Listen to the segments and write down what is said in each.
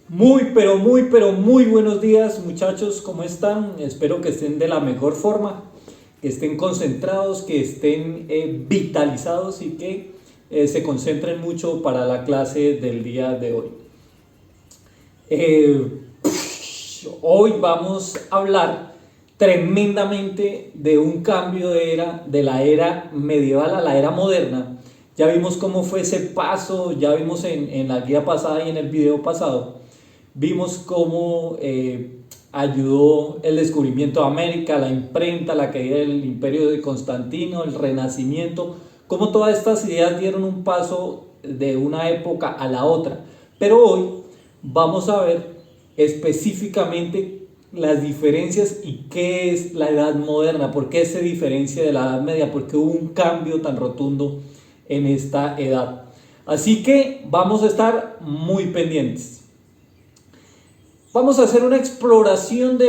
Muy buenos días, muchachos, ¿cómo están? Espero que estén de la mejor forma, que estén concentrados, que estén vitalizados y que se concentren mucho para la clase del día de hoy. Eh, Hoy vamos a hablar tremendamente de un cambio de era, de la era medieval a la era moderna. Ya vimos cómo fue ese paso, ya vimos en la guía pasada y en el video pasado. Vimos cómo ayudó el descubrimiento de América, la imprenta, la caída del imperio de Constantino, el renacimiento, cómo todas estas ideas dieron un paso de una época a la otra. Pero hoy vamos a ver específicamente las diferencias y qué es la edad moderna, por qué se diferencia de la edad media, por qué hubo un cambio tan rotundo en esta edad. Así que vamos a estar muy pendientes. Vamos a hacer una exploración de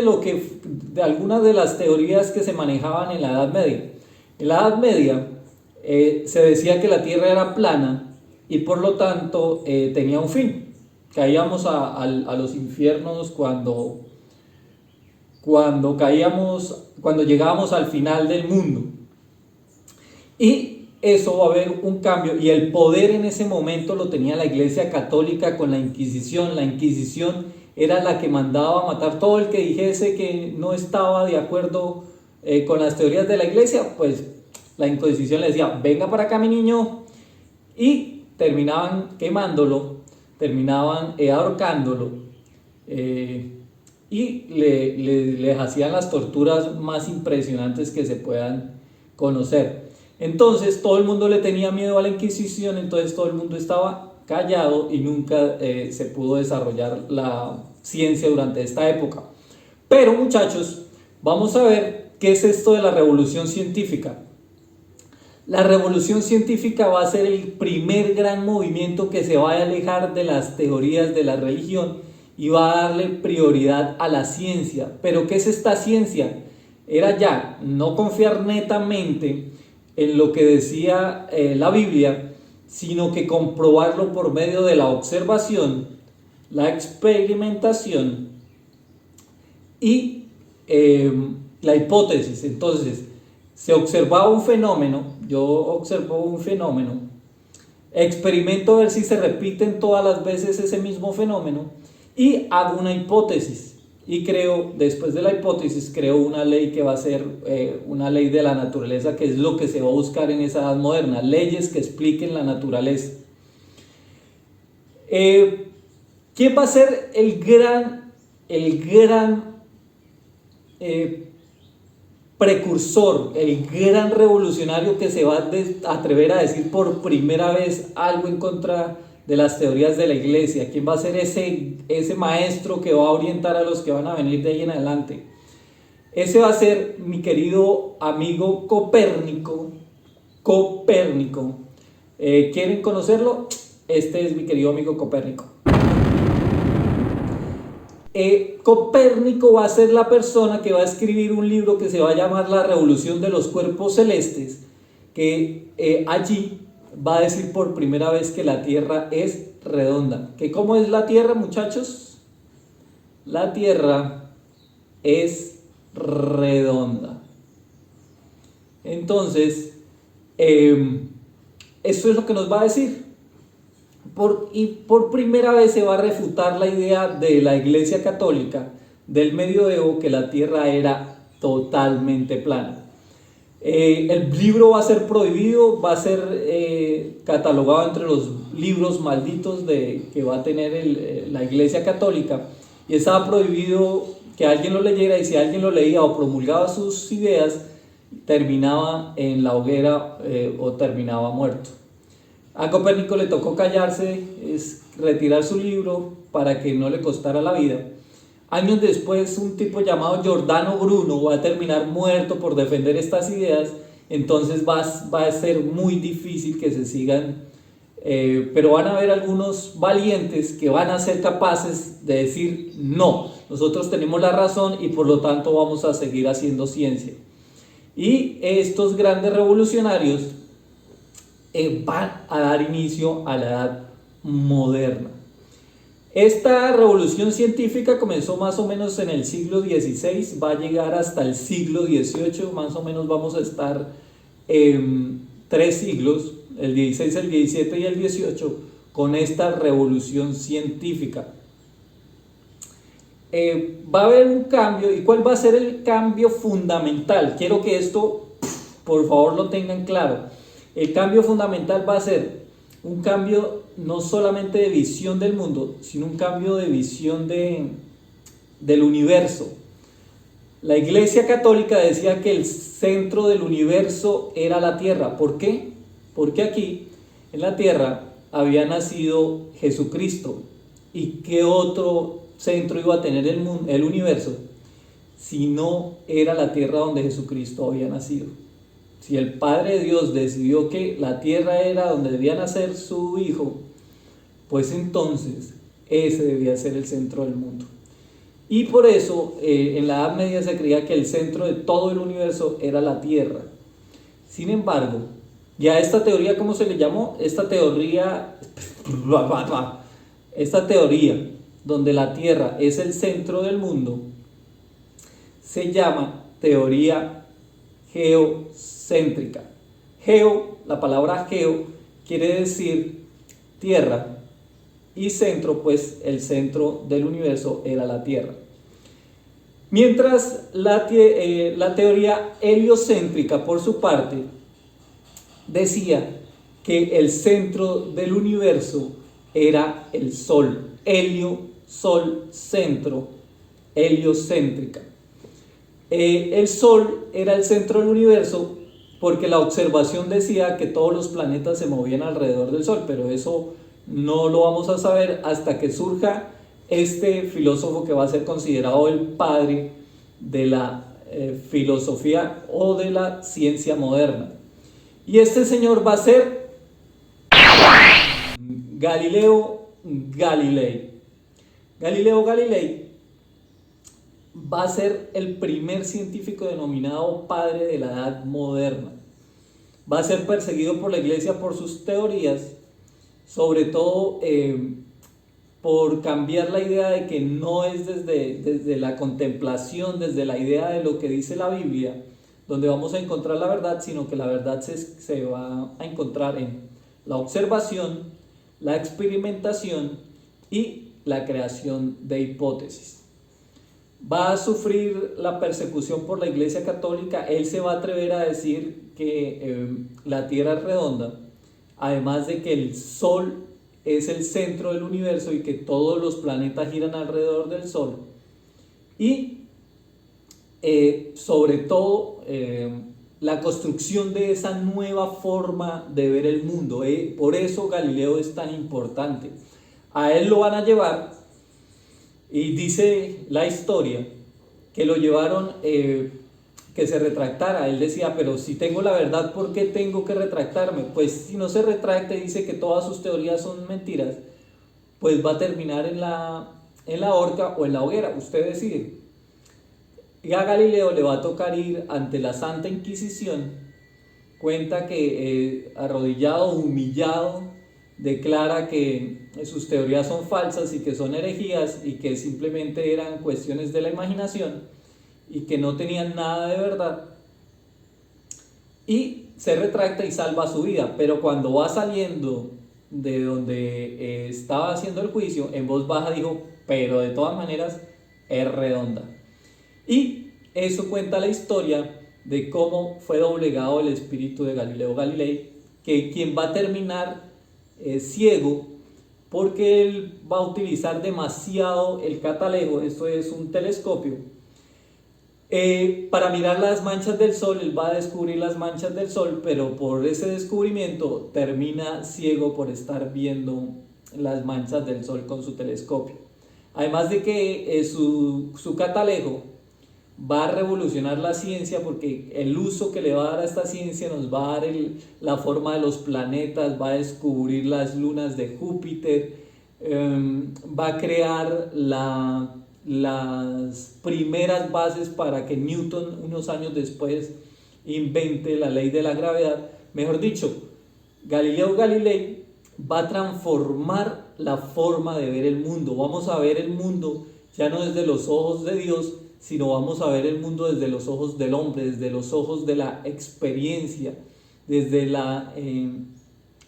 algunas de las teorías que se manejaban en la Edad Media. En la Edad Media se decía que la Tierra era plana y por lo tanto tenía un fin. Caíamos a los infiernos cuando llegábamos al final del mundo. Y eso va a haber un cambio, y el poder en ese momento lo tenía la Iglesia Católica con la Inquisición. La Inquisición era la que mandaba a matar todo el que dijese que no estaba de acuerdo con las teorías de la Iglesia. Pues la Inquisición le decía: venga para acá, mi niño, y terminaban quemándolo, terminaban ahorcándolo, y les hacían las torturas más impresionantes que se puedan conocer. Entonces todo el mundo le tenía miedo a la Inquisición, entonces todo el mundo estaba callado y nunca se pudo desarrollar la ciencia durante esta época. Pero, muchachos, vamos a ver qué es esto de la revolución científica. La revolución científica va a ser el primer gran movimiento que se va a alejar de las teorías de la religión y va a darle prioridad a la ciencia. ¿Pero qué es esta ciencia? Era ya no confiar netamente en lo que decía la Biblia, sino que comprobarlo por medio de la observación, la experimentación y la hipótesis. Entonces, se observaba un fenómeno, yo observo un fenómeno, experimento a ver si se repiten todas las veces ese mismo fenómeno y hago una hipótesis. Y creo, después de la hipótesis, creo una ley que va a ser una ley de la naturaleza, que es lo que se va a buscar en esa edad moderna, leyes que expliquen la naturaleza. ¿Quién va a ser el gran precursor, el gran revolucionario que se va a atrever a decir por primera vez algo en contra de las teorías de la Iglesia? ¿Quién va a ser ese maestro que va a orientar a los que van a venir de ahí en adelante? Ese va a ser mi querido amigo Copérnico. ¿Quieren conocerlo? Este es mi querido amigo Copérnico. Copérnico va a ser la persona que va a escribir un libro que se va a llamar La Revolución de los Cuerpos Celestes, que allí va a decir por primera vez que la Tierra es redonda. ¿Que cómo es la Tierra, muchachos? La Tierra es redonda. Entonces, eso es lo que nos va a decir. Y por primera vez se va a refutar la idea de la Iglesia Católica del medioevo, que la Tierra era totalmente plana. El libro va a ser prohibido, va a ser catalogado entre los libros malditos que va a tener la Iglesia Católica, y estaba prohibido que alguien lo leyera, y si alguien lo leía o promulgaba sus ideas, terminaba en la hoguera o terminaba muerto. A Copérnico le tocó callarse, retirar su libro para que no le costara la vida. Años después, un tipo llamado Giordano Bruno va a terminar muerto por defender estas ideas. Entonces va a ser muy difícil que se sigan, pero van a haber algunos valientes que van a ser capaces de decir: no, nosotros tenemos la razón y por lo tanto vamos a seguir haciendo ciencia. Y estos grandes revolucionarios van a dar inicio a la edad moderna. Esta revolución científica comenzó más o menos en el siglo XVI, va a llegar hasta el siglo XVIII, más o menos vamos a estar 3 siglos, el XVI, el XVII y el XVIII, con esta revolución científica. Va a haber un cambio, ¿y cuál va a ser el cambio fundamental? Quiero que esto, por favor, lo tengan claro. El cambio fundamental va a ser un cambio no solamente de visión del mundo, sino un cambio de visión del universo. La Iglesia Católica decía que el centro del universo era la Tierra. ¿Por qué? Porque aquí, en la Tierra, había nacido Jesucristo. ¿Y qué otro centro iba a tener el universo si no era la Tierra donde Jesucristo había nacido? Si el Padre de Dios decidió que la tierra era donde debía nacer su Hijo, pues entonces ese debía ser el centro del mundo. Y por eso en la Edad Media se creía que el centro de todo el universo era la Tierra. Sin embargo, ya esta teoría, ¿cómo se le llamó? Esta teoría donde la Tierra es el centro del mundo, se llama teoría geocéntrica. La palabra geo quiere decir tierra y centro, pues el centro del universo era la Tierra. Mientras la teoría heliocéntrica, por su parte, decía que el centro del universo era el Sol. Helio, Sol, centro, heliocéntrica. El Sol era el centro del universo porque la observación decía que todos los planetas se movían alrededor del Sol, pero eso no lo vamos a saber hasta que surja este filósofo que va a ser considerado el padre de la filosofía o de la ciencia moderna. Y este señor va a ser Galileo Galilei. Galileo Galilei va a ser el primer científico denominado padre de la edad moderna. Va a ser perseguido por la Iglesia por sus teorías, sobre todo por cambiar la idea de que no es desde la contemplación, desde la idea de lo que dice la Biblia, donde vamos a encontrar la verdad, sino que la verdad se va a encontrar en la observación, la experimentación y la creación de hipótesis. Va a sufrir la persecución por la Iglesia Católica. Él se va a atrever a decir que la Tierra es redonda, además de que el Sol es el centro del universo y que todos los planetas giran alrededor del Sol. Y sobre todo la construcción de esa nueva forma de ver el mundo. Por eso Galileo es tan importante. A él lo van a llevar. Y dice la historia que lo llevaron, que se retractara. Él decía, pero si tengo la verdad, ¿por qué tengo que retractarme? Pues si no se retracta y dice que todas sus teorías son mentiras, pues va a terminar en la horca o en la hoguera, usted decide. Y a Galileo le va a tocar ir ante la Santa Inquisición. Cuenta que arrodillado, humillado, declara que sus teorías son falsas y que son herejías y que simplemente eran cuestiones de la imaginación y que no tenían nada de verdad, y se retracta y salva su vida. Pero cuando va saliendo de donde estaba haciendo el juicio, en voz baja dijo, pero de todas maneras es redonda. Y eso cuenta la historia de cómo fue doblegado el espíritu de Galileo Galilei, que quien va a terminar ciego porque él va a utilizar demasiado el catalejo, esto es un telescopio, para mirar las manchas del Sol. Él va a descubrir las manchas del Sol, pero por ese descubrimiento termina ciego por estar viendo las manchas del Sol con su telescopio. Además de que su catalejo va a revolucionar la ciencia, porque el uso que le va a dar a esta ciencia nos va a dar la forma de los planetas, va a descubrir las lunas de Júpiter, va a crear las primeras bases para que Newton unos años después invente la ley de la gravedad. Mejor dicho, Galileo Galilei va a transformar la forma de ver el mundo. Vamos a ver el mundo ya no desde los ojos de Dios, sino vamos a ver el mundo desde los ojos del hombre, desde los ojos de la experiencia, desde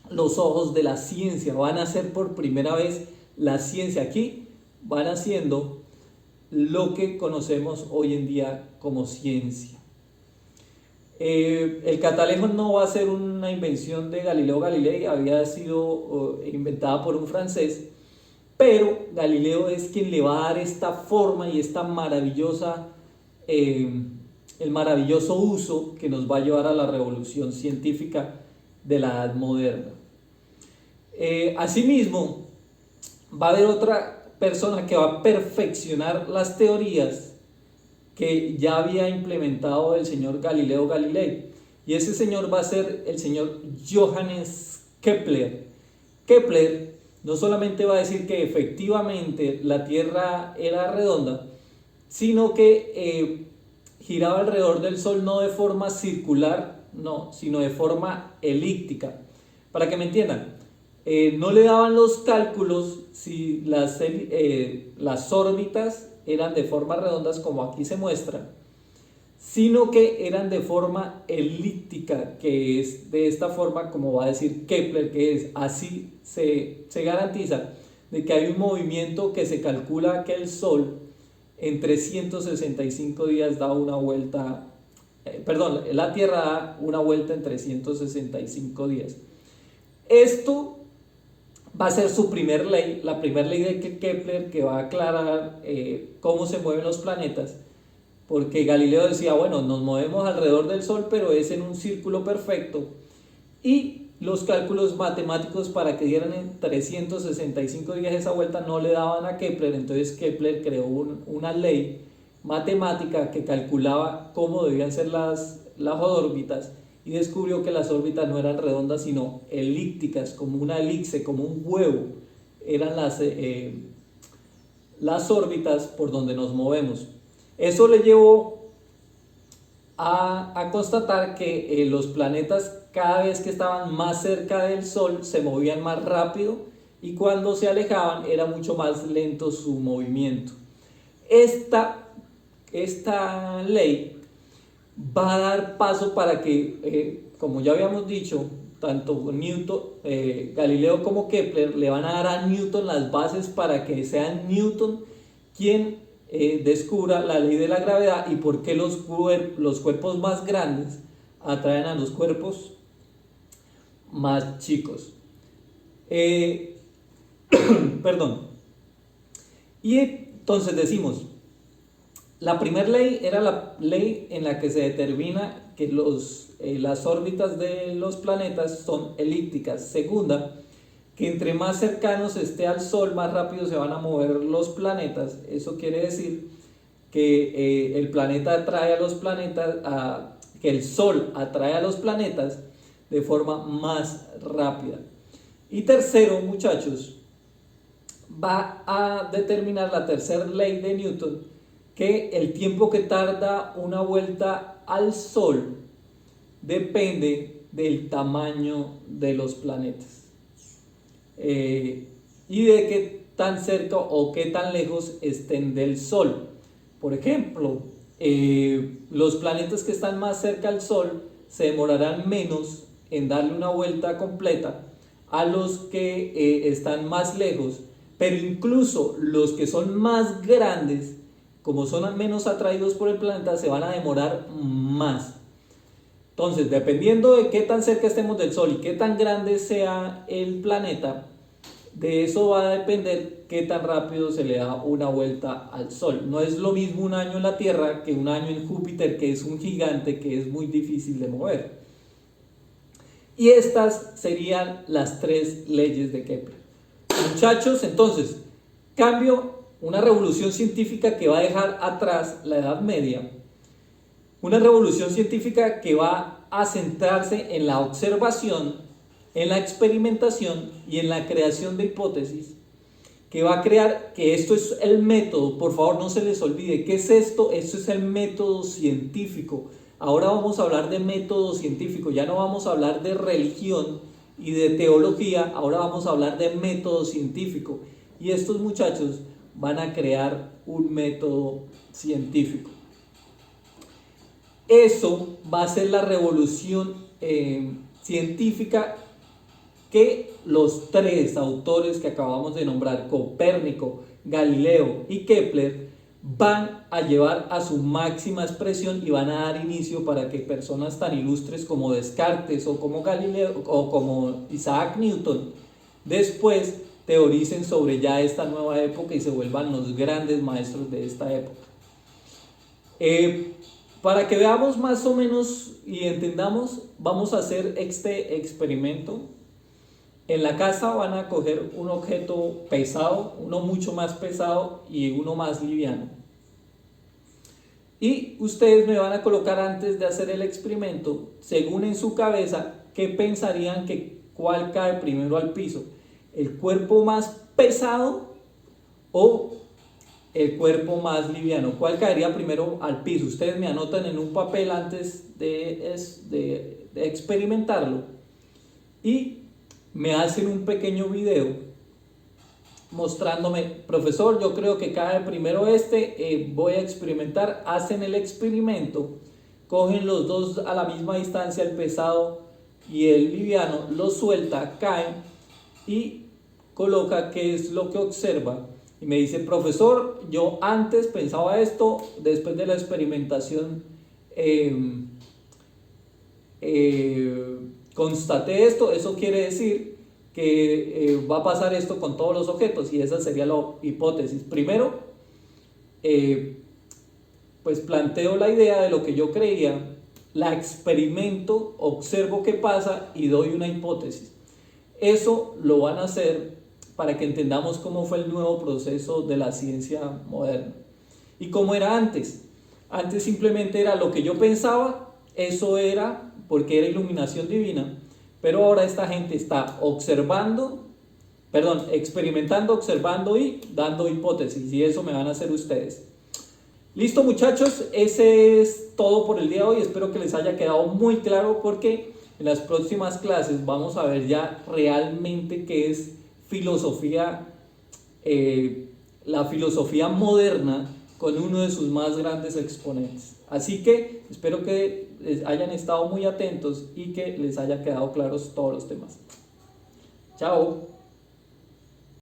los ojos de la ciencia. Van a ser por primera vez la ciencia. Aquí van haciendo lo que conocemos hoy en día como ciencia. El catalejo no va a ser una invención de Galileo Galilei, había sido inventada por un francés, pero Galileo es quien le va a dar esta forma y esta maravillosa, el maravilloso uso que nos va a llevar a la revolución científica de la Edad Moderna. Asimismo, va a haber otra persona que va a perfeccionar las teorías que ya había implementado el señor Galileo Galilei, y ese señor va a ser el señor Johannes Kepler. Kepler no solamente va a decir que efectivamente la Tierra era redonda, sino que giraba alrededor del Sol no de forma circular, no, sino de forma elíptica. Para que me entiendan, no le daban los cálculos si las órbitas eran de formas redondas como aquí se muestra, sino que eran de forma elíptica, que es de esta forma como va a decir Kepler, que es así se garantiza de que hay un movimiento que se calcula que el Sol en 365 días da una vuelta, la Tierra da una vuelta en 365 días. Esto va a ser su primer ley, la primera ley de Kepler, que va a aclarar cómo se mueven los planetas, porque Galileo decía, bueno, nos movemos alrededor del Sol, pero es en un círculo perfecto, y los cálculos matemáticos para que dieran en 365 días esa vuelta no le daban a Kepler. Entonces Kepler creó una ley matemática que calculaba cómo debían ser las órbitas, y descubrió que las órbitas no eran redondas sino elípticas, como una elipse, como un huevo. Eran las órbitas por donde nos movemos. Eso le llevó a constatar que los planetas, cada vez que estaban más cerca del Sol, se movían más rápido, y cuando se alejaban era mucho más lento su movimiento. Esta ley va a dar paso para que, como ya habíamos dicho, tanto Galileo como Kepler le van a dar a Newton las bases para que sea Newton quien descubra la ley de la gravedad y por qué los cuerpos más grandes atraen a los cuerpos más chicos. Perdón. Y entonces decimos, la primera ley era la ley en la que se determina que las órbitas de los planetas son elípticas. Segunda, que entre más cercanos esté al Sol, más rápido se van a mover los planetas. Eso quiere decir que el planeta atrae a los planetas, que el Sol atrae a los planetas de forma más rápida. Y tercero, muchachos, va a determinar la tercera ley de Newton, que el tiempo que tarda una vuelta al Sol depende del tamaño de los planetas y de qué tan cerca o qué tan lejos estén del Sol. Por ejemplo, los planetas que están más cerca al Sol se demorarán menos en darle una vuelta completa a los que están más lejos, pero incluso los que son más grandes, como son menos atraídos por el planeta, se van a demorar más. Entonces, dependiendo de qué tan cerca estemos del Sol y qué tan grande sea el planeta, de eso va a depender qué tan rápido se le da una vuelta al Sol. No es lo mismo un año en la Tierra que un año en Júpiter, que es un gigante que es muy difícil de mover. Y estas serían las tres leyes de Kepler. Muchachos, entonces, una revolución científica que va a dejar atrás la Edad Media, una revolución científica que va a centrarse en la observación, en la experimentación y en la creación de hipótesis, que va a crear, que esto es el método, por favor no se les olvide, ¿qué es esto? Esto es el método científico. Ahora vamos a hablar de método científico, ya no vamos a hablar de religión y de teología, ahora vamos a hablar de método científico. Y estos muchachos van a crear un método científico. Eso va a ser la revolución científica que los tres autores que acabamos de nombrar, Copérnico, Galileo y Kepler, van a llevar a su máxima expresión y van a dar inicio para que personas tan ilustres como Descartes o como Galileo o como Isaac Newton después teoricen sobre ya esta nueva época y se vuelvan los grandes maestros de esta época. Para que veamos más o menos y entendamos, vamos a hacer este experimento. En la casa van a coger un objeto pesado, uno mucho más pesado y uno más liviano. Y ustedes me van a colocar antes de hacer el experimento, según en su cabeza, qué pensarían que cuál cae primero al piso. ¿El cuerpo más pesado o el cuerpo más liviano? ¿Cuál caería primero al piso? Ustedes me anotan en un papel antes de experimentarlo y me hacen un pequeño video mostrándome, profesor, yo creo que cae primero voy a experimentar. Hacen el experimento, cogen los dos a la misma distancia, el pesado y el liviano, los suelta, caen y coloca qué es lo que observa. Y me dice, profesor, yo antes pensaba esto, después de la experimentación constaté esto, eso quiere decir que va a pasar esto con todos los objetos, y esa sería la hipótesis. Primero, pues planteo la idea de lo que yo creía, la experimento, observo qué pasa y doy una hipótesis. Eso lo van a hacer para que entendamos cómo fue el nuevo proceso de la ciencia moderna y cómo era antes. Antes simplemente era lo que yo pensaba, eso era porque era iluminación divina, pero ahora esta gente está experimentando, observando y dando hipótesis, y eso me van a hacer ustedes. Listo, muchachos, ese es todo por el día de hoy. Espero que les haya quedado muy claro, porque en las próximas clases vamos a ver ya realmente qué es filosofía, la filosofía moderna, con uno de sus más grandes exponentes. Así que espero que hayan estado muy atentos y que les haya quedado claros todos los temas. Chao.